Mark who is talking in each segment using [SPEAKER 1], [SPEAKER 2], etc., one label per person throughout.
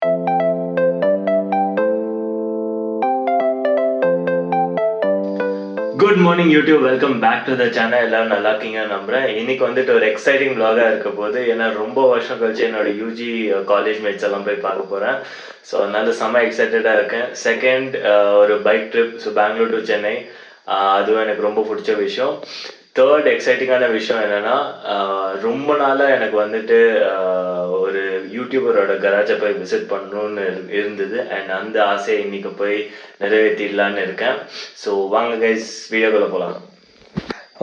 [SPEAKER 1] Good morning YouTube, welcome back to the channel. எல்லோரும் நல்லா இருக்கீங்கன்னு நம்புகிறேன். இன்றைக்கி வந்துட்டு ஒரு எக்ஸைட்டிங் vlog-ஆ இருக்க போது. ஏன்னா ரொம்ப வருஷம் கழிச்சு என்னோட யூஜி காலேஜ் மேட்ஸ் எல்லாம் போய் பார்க்க போகிறேன். ஸோ அதனால செம்ம எக்ஸைட்டடாக இருக்கேன். செகண்ட் ஒரு bike trip, so Bangalore to Chennai, அதுவும் எனக்கு ரொம்ப பிடிச்ச விஷயம். தேர்ட் எக்ஸைட்டிங்கான விஷயம் என்னென்னா, ரொம்ப நாளாக எனக்கு வந்துட்டு ஒரு யூடியூபரோட கராஜை போய் விசிட் பண்ணணுன்னு இருந்தது. அண்ட் அந்த ஆசையை இன்றைக்கி போய் நிறைவேற்றிடலான்னு இருக்கேன். ஸோ வாங்க கைஸ், வீடியோக்குள்ளே போகலாம்.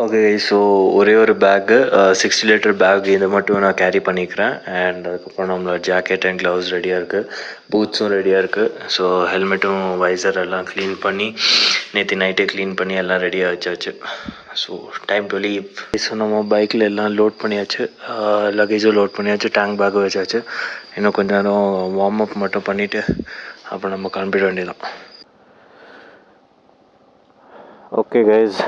[SPEAKER 1] ஓகே கைஸ், ஸோ ஒரே ஒரு பேக்கு, 60 லிட்டர் பேக், இதை மட்டும் நான் கேரி பண்ணிக்கிறேன். அண்ட் அதுக்கப்புறம் நம்மளோட ஜாக்கெட் அண்ட் க்ளவுஸ் ரெடியாக இருக்குது, பூட்ஸும் ரெடியாக இருக்குது. ஸோ ஹெல்மெட்டும் வைசர் எல்லாம் க்ளீன் பண்ணி நேற்று நைட்டே க்ளீன் பண்ணி எல்லாம் ரெடியாக வச்சாச்சு. So time to leave. So நம்ம பைக்கில் எல்லாம் லோட் பண்ணியாச்சு, லக்கேஜும் லோட் பண்ணியாச்சு, டேங்க் பேக்கும் வச்சாச்சு. இன்னும் கொஞ்ச நேரம் வார்ம் அப் மட்டும் பண்ணிவிட்டு அப்புறம் நம்ம கிளம்பிட வேண்டியதான். Okay guys,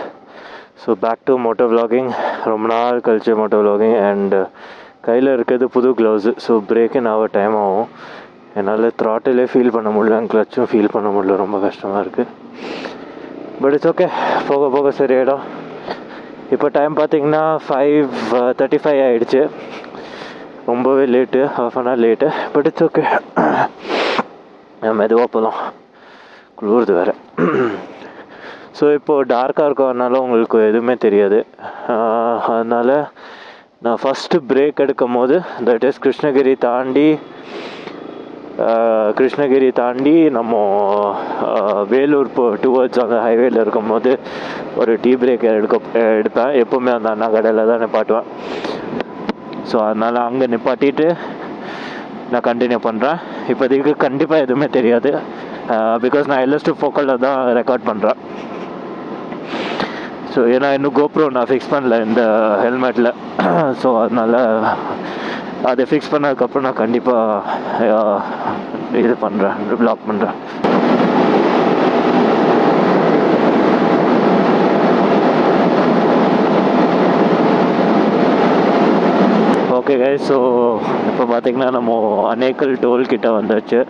[SPEAKER 1] so back to moto vlogging. ரொம்ப நாள் கழிச்சு மோட்டோ விலாகிங். அண்ட் கையில் இருக்கிறது புது க்ளவுஸு. ஸோ பிரேக்கு நான் டைம் ஆகும். என்னால் த்ராட்டிலே ஃபீல் பண்ண முடியல, கிளச்சும் ஃபீல் பண்ண முடியல, ரொம்ப கஷ்டமாக இருக்குது. பட் இட்ஸ் ஓகே, போக போக சரியாயிடும். இப்போ டைம் பார்த்திங்கன்னா 5:35 ஆகிடுச்சு. ரொம்பவே late, half an hour late. But it's okay, மெதுவாக போகலாம், குளிருது வேறு. ஸோ இப்போது டார்க்காக இருக்கறதுனால உங்களுக்கு எதுவுமே தெரியாது. அதனால் நான் ஃபஸ்ட்டு பிரேக் எடுக்கும் போது, தட் இஸ் கிருஷ்ணகிரி தாண்டி நம்ம வேலூர் டுவர்ட்ஸ் அந்த ஹைவேயில் இருக்கும் போது ஒரு டீ பிரேக் எடுப்பேன். எப்போவுமே அந்த அண்ணா கடையில் தான் நிப்பாட்டுவேன். ஸோ அதனால் அங்கே நிப்பாட்டிட்டு நான் கண்டினியூ பண்ணுறேன். இப்போதைக்கு கண்டிப்பாக எதுவுமே தெரியாது, பிகாஸ் நான் LS2 ஃபோக்கலில் தான் ரெக்கார்ட் பண்ணுறேன். ஸோ ஏன்னா இன்னும் கோப்ரோ நான் ஃபிக்ஸ் பண்ணல இந்த ஹெல்மெட்டில். ஸோ அதனால் அதை ஃபிக்ஸ் பண்ணதுக்கப்புறம் நான் கண்டிப்பாக இது பண்ணுறேன், வ்ளாக் பண்ணுறேன். ஓகே கைஸ், ஸோ இப்போ பார்த்திங்கன்னா நம்ம அனேக்கல் டோல் கிட்ட வந்தாச்சு.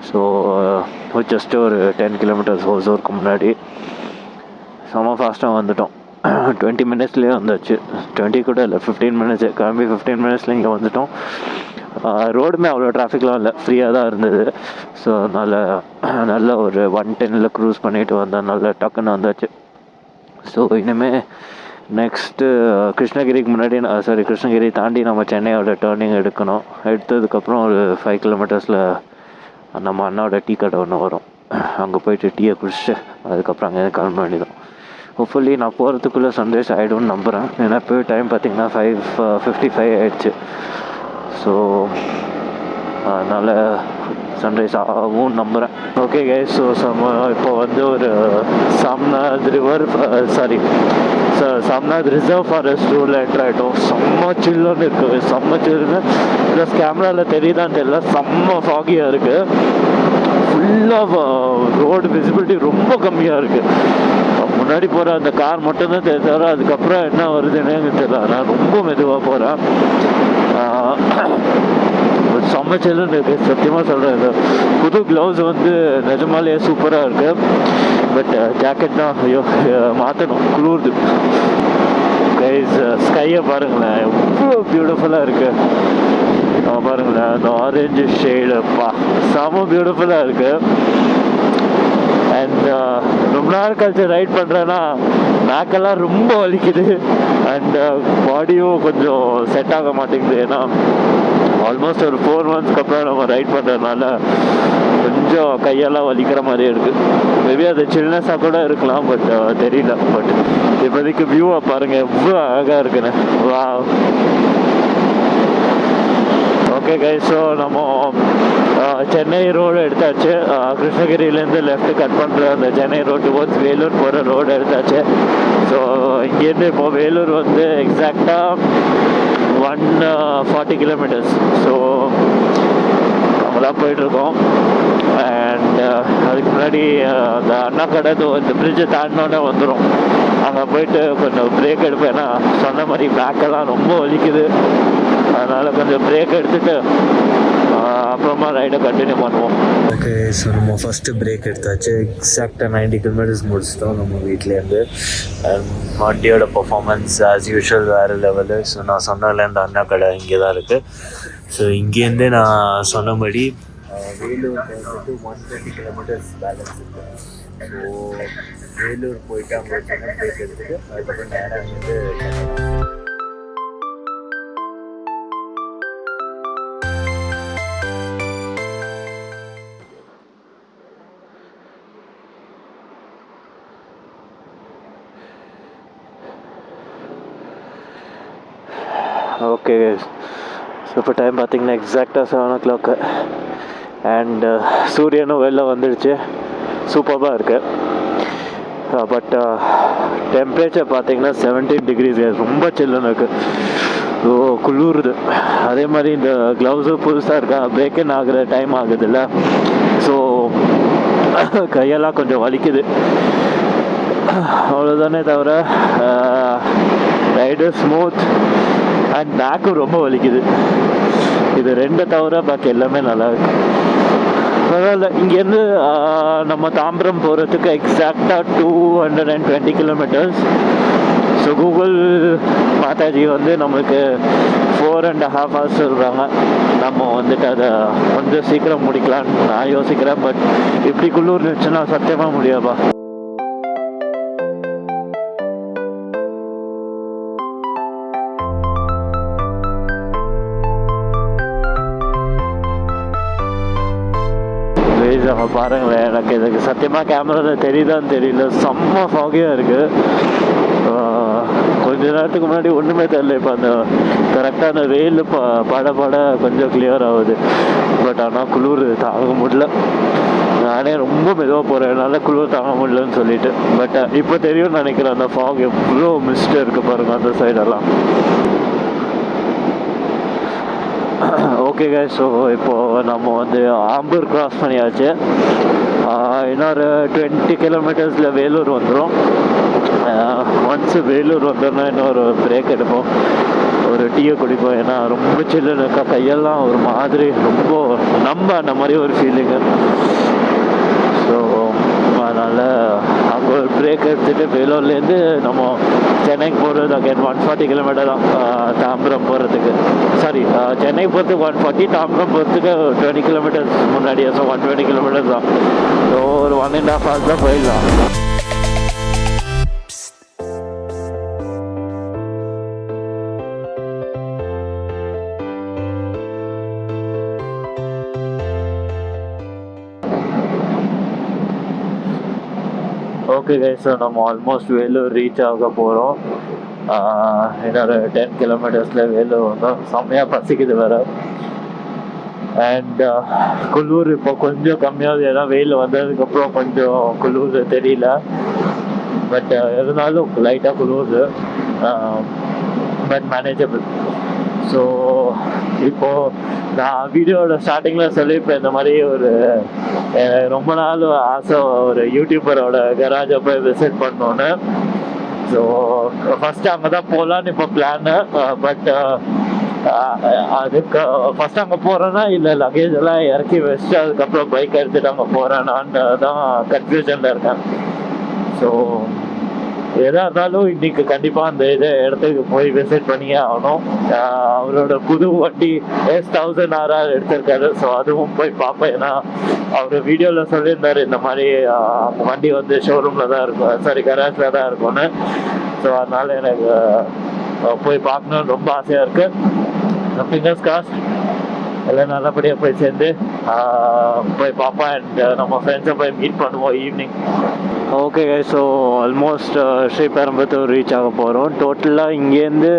[SPEAKER 1] ஸோ ஜஸ்ட் ஒரு 10 கிலோமீட்டர்ஸ் ஹோசூருக்கு முன்னாடி. செம்ம ஃபாஸ்ட்டாக வந்துட்டோம். 20 மினிட்ஸ்லேயே வந்தாச்சு. 20 கூட இல்லை, 15 மினிட்ஸு. கிளம்பி 15 மினிட்ஸில் இங்கே வந்துட்டோம். ரோடுமே அவ்வளோ டிராஃபிக்லாம் இல்லை, ஃப்ரீயாக தான் இருந்தது. ஸோ அதனால் நல்ல ஒரு 110 க்ரூஸ் பண்ணிவிட்டு வந்தேன், நல்ல டக்குன்னு வந்தாச்சு. ஸோ இனிமேல் நெக்ஸ்ட்டு கிருஷ்ணகிரிக்கு முன்னாடி கிருஷ்ணகிரி தாண்டி நம்ம சென்னையோட டேர்னிங் எடுக்கணும். எடுத்ததுக்கப்புறம் ஒரு 5 கிலோமீட்டர்ஸில் நம்ம அண்ணாவோட டீ கடை ஒன்று வரும், அங்கே போயிட்டு டீயை குடிச்சிட்டு அதுக்கப்புறம் அங்கே கிளம்ப வேண்டியதான். ஹோப்ஃபுல்லி நான் போகிறதுக்குள்ளே சன்ரைஸ் ஆகிடும்னு நம்புகிறேன். ஏன்னா இப்போ டைம் பார்த்திங்கன்னா 5:55 ஆகிடுச்சு. ஸோ அதனால் சன்ரைஸ் ஆகும் நம்புகிறேன். ஓகே கைஸ், ஸோ இப்போ வந்து ஒரு சாம்நாத் ரிசர்வ் ஃபாரஸ்ட் ரூலில் என்ட்ரு ஆகிட்டோம். செம்ம சில்லுன்னு இருக்குது, செம்ம சில்லுன்னு. ப்ளஸ் கேமராவில் தெரியுதான்னு தெரியல, செம்ம ஃபாகியாக இருக்குது. ஃபுல்லாக ரோடு விசிபிலிட்டி ரொம்ப கம்மியாக இருக்குது. முன்னாடி போகிற அந்த கார் மட்டும்தான் தெரிஞ்சாரு, அதுக்கப்புறம் என்ன வருதுன்னு தெரியல. நான் ரொம்ப மெதுவாக போகிறேன். சமைச்சலும் இருக்குது, சத்தியமாக சொல்கிறேன். இந்த புது க்ளவுஸ் வந்து நிஜமாலேயே சூப்பராக இருக்குது. பட் ஜாக்கெட் தான் ஐயோ மாற்றணும், குளிருது. கைஸ், ஸ்கையை பாருங்களேன், எவ்வளோ பியூட்டிஃபுல்லாக இருக்குது. பாருங்களேன், அந்த ஆரஞ்சு ஷேடுப்பா செம பியூட்டிஃபுல்லாக இருக்குது. அண்ட் ரொம்ப நாள் கழிச்சு ரைட் பண்ணுறேன்னா பேக்கெல்லாம் ரொம்ப வலிக்குது. அண்ட் பாடியும் கொஞ்சம் செட் ஆக மாட்டேங்குது. ஏன்னா ஆல்மோஸ்ட் ஒரு 4 மந்த்ஸ்க்கு அப்புறம் நம்ம ரைட் பண்ணுறதுனால கொஞ்சம் கையெல்லாம் வலிக்கிற மாதிரியே இருக்குது. மேபி அது சில்னஸாக கூட இருக்கலாம், பட் தெரியல. பட் இப்போதைக்கு வியூவை பாருங்கள், எவ்வளோ அழகாக இருக்குன்னு. வா, ஓகே கைஸ், ஸோ நம்ம சென்னை ரோடு எடுத்தாச்சு. கிருஷ்ணகிரியிலேருந்து லெஃப்ட் கட் பண்ணுற அந்த சென்னை ரோடு டுவர்ட்ஸ் வேலூர் போகிற ரோடு எடுத்தாச்சு. ஸோ இங்கேருந்து இப்போது வேலூர் வந்து எக்ஸாக்டாக 140 கிலோமீட்டர்ஸ். ஸோ நம்மளாம் போயிட்டுருக்கோம். அண்ட் அதுக்கு முன்னாடி அந்த அண்ணா கடை இந்த பிரிட்ஜை தாண்டினோடனே வந்துடும். அங்கே போயிட்டு கொஞ்சம் பிரேக் எடுப்பேன். ஏன்னா சொன்ன மாதிரி பேக்கெல்லாம் ரொம்ப வலிக்குது. அதனால் கொஞ்சம் பிரேக் எடுத்துகிட்டு
[SPEAKER 2] அப்புறமா ரைடை கண்டினியூ பண்ணுவோம்.
[SPEAKER 1] ஓகே, ஸோ நம்ம ஃபஸ்ட்டு பிரேக் எடுத்தாச்சு. எக்ஸாக்டாக 90 கிலோமீட்டர்ஸ் முடிச்சிட்டோம் நம்ம வீட்லேருந்து. வண்டியோட பர்ஃபார்மன்ஸ் ஆஸ் யூஷுவல் வேறு லெவலு. ஸோ நான் சொன்னதில் இந்த அண்ணா கடை இங்கே தான் இருக்குது. ஸோ இங்கேருந்தே நான் சொன்னபடி வேலூர் வந்துட்டு 120 கிலோமீட்டர்ஸ் பேலன்ஸ் இருக்குது. ஸோ வேலூர் போயிட்டு அங்கே ஒரு சின்ன பிரேக் எடுத்துகிட்டு அதுக்கப்புறம் நேராக வந்து
[SPEAKER 2] ஓகே, ஸோ இப்போ டைம் பார்த்திங்கன்னா எக்ஸாக்டாக 7 o'clock அண்டு சூரியனும் வெளில வந்துடுச்சு. சூப்பராக இருக்குது. பட் டெம்ப்ரேச்சர் பார்த்திங்கன்னா 17 degrees, ரொம்ப சில்லுன்னு இருக்குது. ஸோ குளிருது. அதே மாதிரி இந்த க்ளவுஸும் புதுசாக இருக்கா, பிரேக்கன் ஆகிற டைம் ஆகுதுல்ல, ஸோ கையெல்லாம் கொஞ்சம் வலிக்குது. அவ்வளோதானே தவிர ரைடு ஸ்மூத் அண்ட் பேக்கும் ரொம்ப வலிக்குது. இது ரெண்டை தவிர பாக்கி எல்லாமே நல்லாயிருக்கு. பரவாயில்ல. இங்கேருந்து நம்ம தாம்பரம் போகிறதுக்கு எக்ஸாக்டாக 220 கிலோமீட்டர்ஸ். ஸோ கூகுள் மாதாஜி வந்து நம்மளுக்கு 4.5 hours சொல்கிறாங்க. நம்ம வந்துட்டு அதை கொஞ்சம் சீக்கிரம் முடிக்கலான்னு நான் யோசிக்கிறேன். பட் இப்படி குளிர் இருந்துச்சுன்னா சத்தியமாக முடியாப்பா. பாருங்களேன், எனக்கு இதுக்கு சத்தியமாக கேமராவில் தெரியுதான்னு தெரியல, செம்ம ஃபாகியாக இருக்குது. கொஞ்ச நேரத்துக்கு முன்னாடி ஒன்றுமே தெரியல. இப்போ அந்த கரெக்டாக அந்த வெயில் பட கொஞ்சம் கிளியர் ஆகுது. பட் ஆனால் குளிர் தாங்க முடியல. நானே ரொம்ப மெதுவாக போகிறேன், என்னால் குளிர் தாங்க முடியலன்னு சொல்லிட்டு. பட் இப்போ தெரியும்னு நினைக்கிறேன், அந்த ஃபாக் எவ்வளோ மிஸ்ட் இருக்குது பாருங்கள் அந்த சைடெல்லாம். ஓகே கைஸ், ஸோ இப்போது நம்ம வந்து ஆம்பூர் க்ராஸ் பண்ணியாச்சு. இன்னொரு 20 கிலோமீட்டர்ஸில் வேலூர் வந்துடும். ஒன்ஸ் வேலூர் வந்தோன்னா இன்னொரு பிரேக் எடுப்போம், ஒரு டீயை குடிப்போம். ஏன்னா ரொம்ப சில்லுன்னு இருக்கா, கையெல்லாம் ஒரு மாதிரி ரொம்ப நம்ம அந்த மாதிரி ஒரு ஃபீலிங்கு. ஸோ அதனால் அங்கே ஒரு பிரேக் எடுத்துகிட்டு வேலூர்லேருந்து நம்ம சென்னைக்கு போகிறது அகைன் 140 கிலோமீட்டர் தான். தாம்பரம் போகிறதுக்கு, சாரி, சென்னை போகிறதுக்கு 140, தாம்பரம் போகிறதுக்கு 20 கிலோமீட்டர்ஸ் முன்னாடியே. ஸோ 120 கிலோமீட்டர்ஸ் தான். ஸோ ஒரு 1.5 hours தான் போயிடலாம். ஓகே கைஸ், ஸோ நம்ம ஆல்மோஸ்ட் வேலூர் ரீச் ஆக போகிறோம். இன்னொரு 10 கிலோமீட்டர்ஸில் வேலூர் வந்தோம். செம்மையாக பசிக்குது வேறு. அண்ட் குளிர் இப்போ கொஞ்சம் கம்மியாகுது, ஏன்னா வெயில் வந்ததுக்கப்புறம் கொஞ்சம் குளிர் தெரியல. பட் இருந்தாலும் லைட்டாக குளிருது, பட் மேனேஜபிள். ஸோ இப்போது நான் வீடியோட ஸ்டார்டிங்கில் சொல்லியிருப்பேன், இந்த மாதிரி ஒரு ரொம்ப நாள் ஆசை ஒரு யூடியூபரோட கராஜை போய் விசிட் பண்ணோன்னு. ஸோ ஃபஸ்ட்டு அங்கே தான் போகலான்னு இப்போ பிளானு. பட் அதுக்கு ஃபஸ்ட்டு அங்கே போகிறேன்னா இல்லை லக்கேஜ் எல்லாம் இறக்கி வச்சுட்டு அதுக்கப்புறம் பைக் எடுத்துகிட்டு அங்கே போகிறேன்னான்னு தான் கன்ஃபியூஷனில் இருக்கேன். ஸோ எதாக இருந்தாலும் இன்னைக்கு கண்டிப்பாக அந்த இடத்துக்கு போய் விசிட் பண்ணியே ஆகணும். அவரோட புது வண்டி S1000RR எடுத்திருக்காரு. ஸோ அதுவும் போய் பார்ப்பேன். ஏன்னா அவர் வீடியோவில் சொல்லியிருந்தாரு இந்த மாதிரி வண்டி வந்து ஷோரூமில் தான் இருக்கும், சாரி கராஜில் தான் இருக்கும்னு. ஸோ அதனால் எனக்கு போய் பார்க்கணுன்னு ரொம்ப ஆசையாக இருக்குது. ஃபிங்கர்ஸ் கிராஸ் எல்லாம் நல்லபடியாக போய் சேர்ந்து போய் பார்ப்பேன். அண்ட் நம்ம ஃப்ரெண்ட்ஸை போய் மீட் பண்ணுவோம் evening. Okay, so almost Sriperumbudur reach ஆக போகிறோம். டோட்டலாக இங்கேருந்து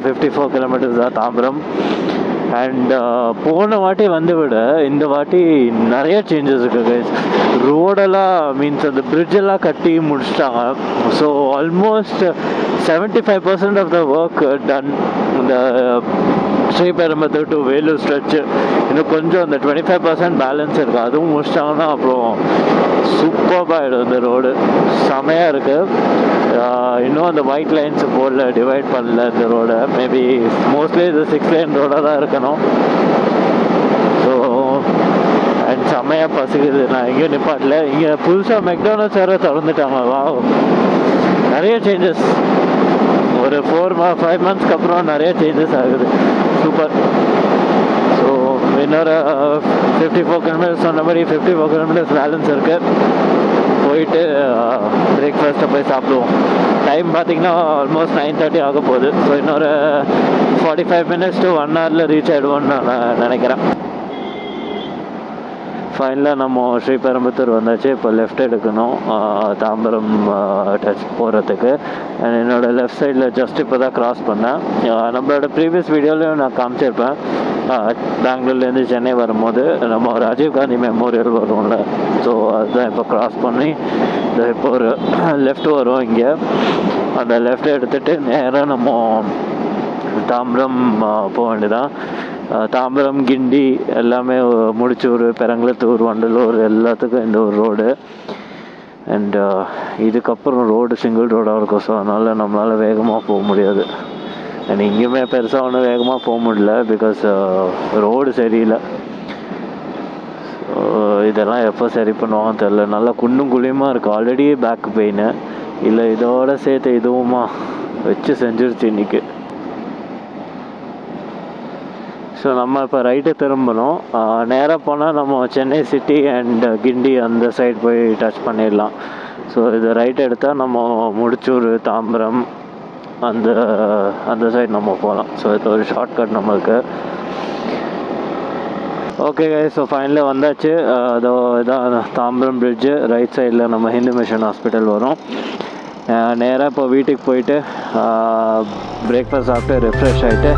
[SPEAKER 2] 54 கிலோமீட்டர்ஸ் தான் தாம்பரம். அண்ட் போன வாட்டி வந்து விட இந்த வாட்டி நிறைய சேஞ்சஸ் இருக்குது கைஸ். ரோடெல்லாம் மீன்ஸ் அந்த பிரிட்ஜெல்லாம் கட்டி முடிச்சிட்டாங்க. So almost 75% of the work done. இந்த ஸ்ரீபெரும்புத்தூர் டு வேலூர் ஸ்ட்ரெச்சு இன்னும் கொஞ்சம் அந்த 25% பேலன்ஸ் இருக்குது. அதுவும் முடிச்சிட்டாங்கன்னா அப்புறம் சூப்பராகிடும் இந்த ரோடு. செமையாக இருக்குது. இன்னும் அந்த ஒயிட் லைன்ஸ் போடல, டிவைட் பண்ணல இந்த ரோடை. மேபி மோஸ்ட்லி இது 6 lane ரோடாக தான் இருக்கணும். ஸோ செம்மையாக பசிக்குது. நான் எங்கேயும் நிப்பாட்டல. இங்கே புதுசாக மெக்டானல்ட்ஸ் வேறு திறந்துட்டாங்க. வா, நிறைய சேஞ்சஸ். ஒரு 5 monthsக்கு அப்புறம் நிறைய சேஞ்சஸ் ஆகுது. சூப்பர். ஸோ இன்னொரு 54 kilometers சொன்ன மாதிரி 54 kilometers பேலன்ஸ் இருக்குது. போயிட்டு பிரேக்ஃபாஸ்ட்டை போய் சாப்பிடுவோம். டைம் பார்த்திங்கன்னா ஆல்மோஸ்ட் 9:30 ஆக போகுது. ஸோ இன்னொரு 45 minutes to 1 hour ரீச் ஆகிடுவோன்னு நான் நினைக்கிறேன். ஃபைனலாக நம்ம ஸ்ரீபெரும்புத்தூர் வந்தாச்சு. இப்போ லெஃப்ட் எடுக்கணும் தாம்பரம் டச் போகிறதுக்கு. அண்ட் என்னோடய லெஃப்ட் சைடில் ஜஸ்ட் இப்போ தான் க்ராஸ் பண்ணேன். நம்மளோட ப்ரீவியஸ் வீடியோலையும் நான் காமிச்சிருப்பேன். பெங்களூர்லேருந்து சென்னை வரும்போது நம்ம ராஜீவ்காந்தி மெமோரியல் வருவோம்ல, ஸோ அதுதான் இப்போ க்ராஸ் பண்ணி இப்போ ஒரு லெஃப்ட் வரும். இங்கே அந்த லெஃப்ட் எடுத்துகிட்டு நேராக நம்ம தாம்பரம் போக வேண்டியதான். தாம்பரம், கிண்டி எல்லாமே முடிச்சூர், பெரங்களத்தூர், வண்டலூர் எல்லாத்துக்கும் இந்த ஒரு ரோடு. அண்ட் இதுக்கப்புறம் ரோடு சிங்கிள் ரோடாக இருக்கும். ஸோ அதனால் நம்மளால் வேகமாக போக முடியாது. அண்ட் இங்கேயுமே பெருசாக ஒன்றும் வேகமாக போக முடியல, பிகாஸ் ரோடு சரியில்லை. இதெல்லாம் எப்போ சரி பண்ணுவாங்கன்னு தெரில. நல்லா குண்டும் குழியுமாக இருக்குது. ஆல்ரெடி பேக் பெயின், இல்லை இதோட சேர்த்து இதுவுமா வச்சு செஞ்சிருச்சு இன்றைக்கி. ஸோ நம்ம இப்போ ரைட்டு திரும்பணும். நேராக போனால் நம்ம சென்னை சிட்டி அண்ட் கிண்டி அந்த சைடு போய் டச் பண்ணிடலாம். ஸோ இது ரைட் எடுத்தால் நம்ம முடிச்சூர், தாம்பரம் அந்த சைடு நம்ம போகலாம். ஸோ இது ஒரு ஷார்ட்கட் நம்மளுக்கு. ஓகே கைஸ், ஸோ ஃபைனலாக வந்தாச்சு. அதோ இதான் தாம்பரம் பிரிட்ஜு. ரைட் சைடில் நம்ம ஹிந்து மிஷன் ஹாஸ்பிட்டல் வரும். நேராக இப்போ வீட்டுக்கு போயிட்டு பிரேக்ஃபாஸ்ட் சாப்பிட்டு ரெஃப்ரெஷ் ஆகிட்டு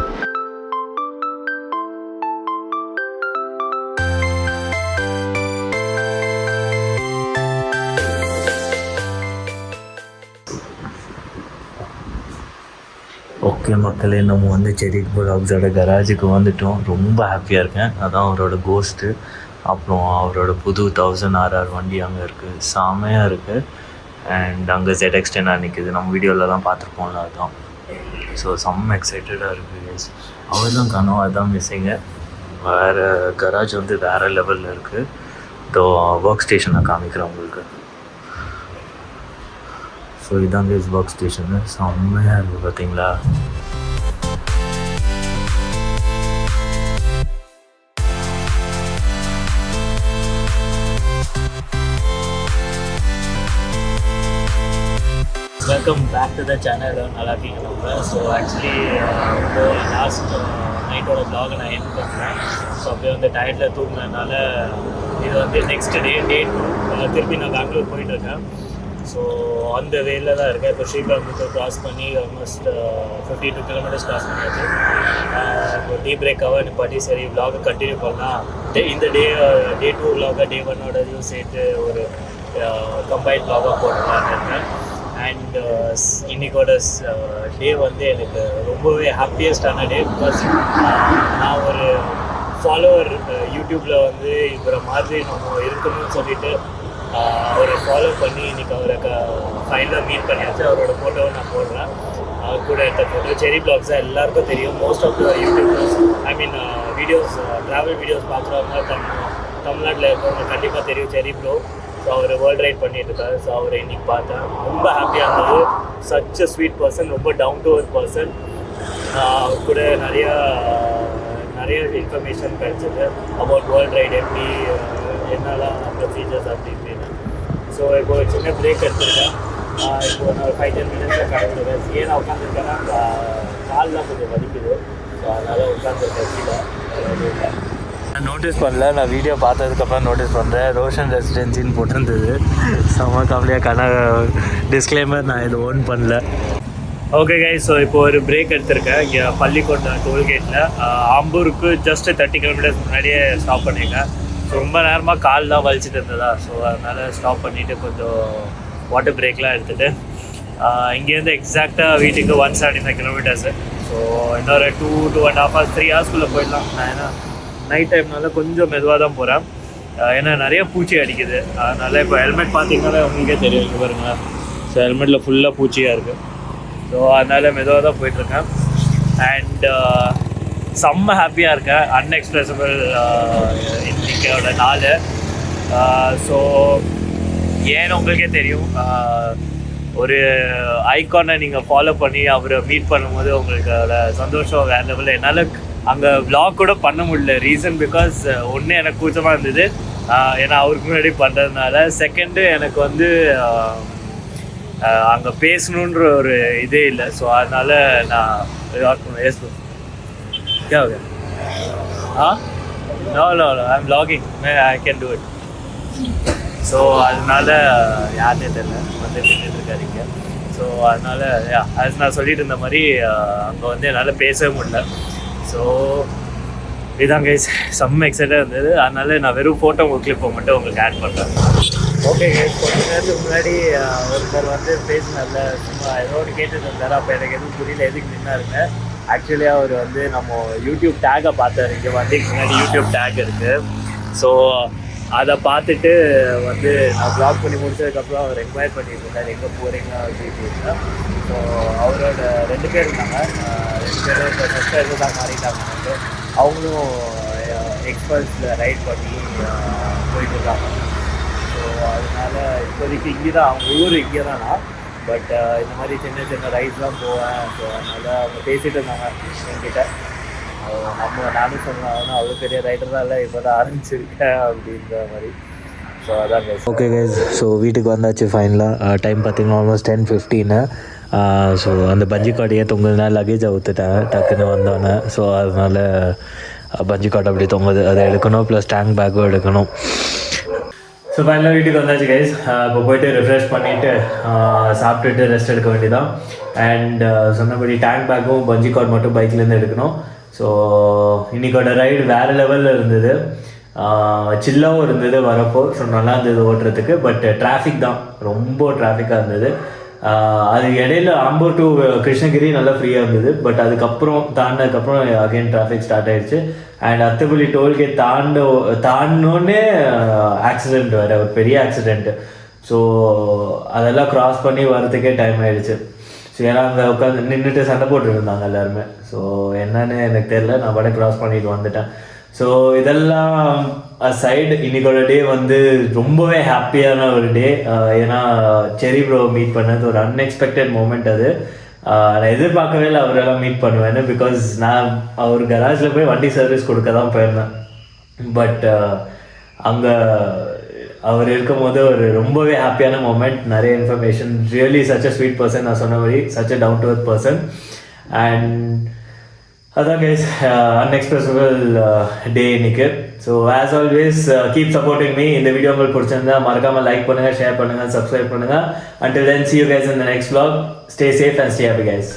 [SPEAKER 1] ஓகே மக்களே, நம்ம வந்து செரிட் வ்ளாக்ஸோட கராஜுக்கு வந்துட்டோம். ரொம்ப ஹாப்பியாக இருக்கேன். அதான் அவரோட கோஸ்ட்டு. அப்புறம் அவரோட புது 1000RR வண்டி அங்கே இருக்குது. செமையாக இருக்குது. அண்ட் அங்கே ZX10 நிற்குது. நம்ம வீடியோவிலலாம் பார்த்துருப்போம்ல, அதுதான். ஸோ செம்ம எக்ஸைட்டடாக இருக்குது. அவர் தான் காணோம், அதுதான் மிஸ்ஸிங்கு. வேறு கராஜ் வந்து வேறு லெவலில் இருக்குது. ஸோ ஒர்க் ஸ்டேஷனை காமிக்கிறேன் உங்களுக்கு. ஸோ இதாங்க ஒர்க் ஸ்டேஷனு. செம்மையாக இருக்குது பார்த்தீங்களா. Welcome back to the channel. நல்லா இருக்கீங்க நம்ம. ஸோ ஆக்சுவலி வந்து லாஸ்ட் நைட்டோட வ்ளாகை நான் எண்ட் பண்ணுறேன். ஸோ அப்படியே வந்து டயர்டில் தூங்கினதுனால இது வந்து நெக்ஸ்ட் டே 2 திருப்பி நான் பெங்களூர் போயிட்டுருக்கேன். ஸோ அந்த வேல தான் இருக்கேன். இப்போ ஸ்ரீபெரும்புத்தூர் க்ராஸ் பண்ணி ஆல்மோஸ்ட் 52 kilometers க்ராஸ் பண்ணியாச்சு. இப்போ டீ பிரேக்காக நிப்பாட்டி சரி வ்ளாகை கண்டினியூ பண்ணலாம். இந்த டே 2 வ்ளாகை டே 1ஓடையும் சேர்த்து ஒரு கம்பைன் வ்ளாகாக போடலான்னு இருக்கேன். அண்ட் இன்னைக்கோட டே வந்து எனக்கு ரொம்பவே ஹாப்பியஸ்டான டே. பிகாஸ் நான் ஒரு ஃபாலோவர் யூடியூப்பில் வந்து இவரை மாதிரி நம்ம இருக்கணும்னு சொல்லிட்டு அவரை ஃபாலோ பண்ணி இன்றைக்கி அவரை ஃபைனலாக மீட் பண்ணியாச்சு. அவரோட ஃபோட்டோவை நான் போடுறேன். அவர் கூட எடுத்த ஃபோட்டோ செரி வ்ளாக்ஸ் தான் எல்லாருக்கும் தெரியும். Most of the YouTubers videos travel videos பார்க்குறவங்க தமிழ்நாட்டில் இருக்கவங்க கண்டிப்பாக தெரியும் செரி ப்ரோ. ஸோ அவர் வேர்ல்டு ரைட் பண்ணிட்டு இருக்காரு. ஸோ அவரை இன்றைக்கி பார்த்தேன். ரொம்ப ஹாப்பியாக இருந்தது. சச் அ ஸ்வீட் பர்சன், ரொம்ப டவுன் டு அர்த் பர்சன். அவர் கூட நிறைய இன்ஃபர்மேஷன் கிடச்சிது அபவுட் வேர்ல்டு ரைட், எப்படி என்னெல்லாம் ப்ரொசீஜர்ஸ் அப்படி இப்படின்னு. ஸோ இப்போ ஒரு சின்ன பிரேக் எடுத்துருக்கேன். இப்போ நான் ஒரு 5-10 minutes கிளம்பிடுவேன். ஏன்னா உட்காந்துருக்கேன்னா கால்லாம் கொஞ்சம் வலிக்குது. ஸோ அதனால் உட்காந்துருக்கேன் கீழே.
[SPEAKER 2] நான் நோட்டீஸ் பண்ணல. நான் வீடியோ பார்த்ததுக்கப்புறம் நோட்டீஸ் பண்ணுறேன். ரோஷன் ரெசிடென்சின்னு போட்டிருந்தது. செம்ம கவலையாக டிஸ்க்ளைமர் நான் இது ஓன் பண்ணல. ஓகே கைஸ், ஸோ இப்போ ஒரு பிரேக் எடுத்திருக்கேன். இங்கே பள்ளிக்கோட்டை டோல்கேட்டில் ஆம்பூருக்கு ஜஸ்ட் 30 kilometers முன்னாடியே ஸ்டாப் பண்ணியிருக்கேன். ஸோ ரொம்ப நேரமாக கால் தான் வலிச்சிட்டு இருந்ததா. ஸோ அதனால் ஸ்டாப் பண்ணிவிட்டு கொஞ்சம் வாட்டர் பிரேக்லாம் எடுத்துகிட்டு இங்கேருந்து எக்ஸாக்டாக வீட்டுக்கு 175 kilometers. ஸோ இன்னொரு 2.5 hours 3 hours போயிடலாம். நான் ஏன்னா நைட் டைம்னால கொஞ்சம் மெதுவாக தான் போகிறேன். ஏன்னா நிறைய பூச்சி அடிக்குது. அதனால் இப்போ ஹெல்மெட் பார்த்தீங்கன்னா உங்களுக்கே தெரியும், இங்கே பாருங்களேன். ஸோ ஹெல்மெட்டில் ஃபுல்லாக பூச்சியாக இருக்குது. ஸோ அதனால் மெதுவாக தான் போயிட்டுருக்கேன். அண்ட் செம்ம ஹாப்பியாக இருக்கேன். அன்எக்ஸ்பிரஸபிள் இன்றைக்கோட நாள்.
[SPEAKER 1] ஸோ ஏன்னு உங்களுக்கே தெரியும், ஒரு ஐகானை நீங்கள் ஃபாலோ பண்ணி அவரை மீட் பண்ணும்போது உங்களுக்கோட சந்தோஷம் வேறு லெவலில். என்னால் அங்கே vlog கூட பண்ண முடியல. ரீசன் பிகாஸ் ஒன்று எனக்கு கூச்சமாக இருந்தது, ஏன்னா அவருக்கு முன்னாடி பண்ணுறதுனால. செகண்டு எனக்கு வந்து அங்கே பேசணுன்ற ஒரு இதே இல்லை. ஸோ அதனால் நான் no I am vlogging, I can do it. So அதனால யாருனே தெரியல வந்து நின்றுட்டுருக்காருங்க. ஸோ அதனால் அது நான் சொல்லிட்டு இருந்த மாதிரி அங்கே வந்து என்னால் பேசவே முடியல. ஸோ இதுதான் கைஸ், செம்ம எக்ஸைட்டாக இருந்தது. அதனால நான் வெறும் ஃபோட்டோ கிளிப்பை மட்டும் உங்களுக்கு ஆட் பண்ணுறேன். ஓகே கைஸ், கொஞ்ச நேரத்துக்கு முன்னாடி ஒருத்தர் வந்து பேசினார்ல, சும்மா ஏதோ ஒன்று கேட்டுட்டு இருந்தார். அப்போ எனக்கு எதுவும் புரியல எதுக்கு நின்னாருங்க. ஆக்சுவலி அவர் வந்து நம்ம யூடியூப் டேக்கை பார்த்தாரு. இங்கே வண்டிக்கு முன்னாடி யூடியூப் டேக் இருக்குது. ஸோ அதை பார்த்துட்டு வந்து நான் ப்ளாக் பண்ணி முடிச்சதுக்கப்புறம் அவர் என்கொயர் பண்ணிட்டு இருந்தார், எங்கே போகிறீங்க அப்படின்னு. ஸோ அவரோட 2 பேர் இருந்தாங்க. 2 பேர் இப்போ சப்ஸ்கிரைபர் தான் மாறிட்டாங்க. வந்து அவங்களும் எக்ஸ்பல்ஸில் ரைட் பண்ணி போயிட்டு இருக்காங்க. ஸோ அதனால் இப்போதைக்கு இங்கே தான், அவங்க ஊர் இங்கே தானா. பட் இந்த மாதிரி சின்ன சின்ன ரைட்ஸ்லாம் போவேன். ஸோ அதனால் அவங்க பேசிகிட்டு இருந்தாங்க என்கிட்ட. நானும் சொன்னேன், அவ்வளோ பெரிய ரைடர் தான் இல்லை, இப்போ தான் ஆரம்பிச்சிருக்கேன் அப்படின்ற மாதிரி. ஸோ அதான் கைஸ். ஓகே கைஸ், ஸோ வீட்டுக்கு வந்தாச்சு ஃபைனலாக. டைம் பார்த்தீங்கன்னா ஆல்மோஸ்ட் 10:15. ஸோ அந்த பஞ்சி கார்டையே தொங்குதுனா லக்கேஜ் அவுத்துட்டேன் டக்குன்னு வந்தோன்னே. ஸோ அதனால் பஞ்சி கார்டு அப்படி தொங்குது, அதை எடுக்கணும். ப்ளஸ் டேங்க் பேக்கும் எடுக்கணும். ஸோ ஃபைனலாக வீட்டுக்கு வந்தாச்சு கைஸ். இப்போ போய்ட்டு ரிஃப்ரெஷ் பண்ணிவிட்டு சாப்பிட்டுட்டு ரெஸ்ட் எடுக்க வேண்டியதான். அண்ட் சொன்னபடி டேங்க் பேக்கும் பஞ்சி கார்டு மட்டும் பைக்லேருந்து எடுக்கணும். ஸோ இன்றைக்கோட ரைடு வேறு லெவலில் இருந்தது. சில்லாகவும் இருந்தது வரப்போ. ஸோ நல்லா இருந்தது ஓட்டுறதுக்கு. பட் டிராஃபிக் தான், ரொம்ப டிராஃபிக்காக இருந்தது. அது இடையில ஆம்பூர் டு கிருஷ்ணகிரி நல்லா ஃப்ரீயாக இருந்தது. பட் அதுக்கப்புறம் தாண்டினதுக்கப்புறம் அகைன் டிராஃபிக் ஸ்டார்ட் ஆகிடுச்சு. அண்ட் அத்தபள்ளி டோல்கேட் தாண்டினோடனே ஆக்சிடெண்ட் வேறு, ஒரு பெரிய ஆக்சிடெண்ட்டு. ஸோ அதெல்லாம் க்ராஸ் பண்ணி வரதுக்கே டைம் ஆகிடுச்சு. ஸோ ஏன்னா அங்கே உட்காந்து நின்றுட்டு சண்டை போட்டுருந்தாங்க எல்லாருமே. ஸோ என்னன்னு எனக்கு தெரியல, நான் படம் க்ராஸ் பண்ணிட்டு வந்துட்டேன். ஸோ இதெல்லாம் சைடு இன்றைக்கோட டே வந்து ரொம்பவே ஹாப்பியான ஒரு டே. ஏன்னா செரி ப்ரோ மீட் பண்ணது ஒரு அன்எக்ஸ்பெக்டட் மூமெண்ட். அது நான் எதிர்பார்க்கவே இல்லை அவரெல்லாம் மீட் பண்ணுவேன்னு. பிகாஸ் நான் அவர் கராஜில் போய் வண்டி சர்வீஸ் கொடுக்க தான் போயிருந்தேன். பட் அங்கே அவர் இருக்கும் போது ஒரு ரொம்பவே ஹாப்பியான மூமெண்ட். நிறைய information, really such a sweet person. நான் சொன்ன மாதிரி such a down to earth person. And அதான் கைஸ், அன்எக்ஸ்பிரசிபிள் டே இன்னைக்கு. So as always keep supporting me. இந்த வீடியோ உங்களுக்கு பிடிச்சிருந்தா மறக்காமல் லைக் பண்ணுங்கள், ஷேர் பண்ணுங்கள், சப்ஸ்கிரைப் பண்ணுங்கள். Until then, see you guys in the next vlog. Stay safe and stay happy guys.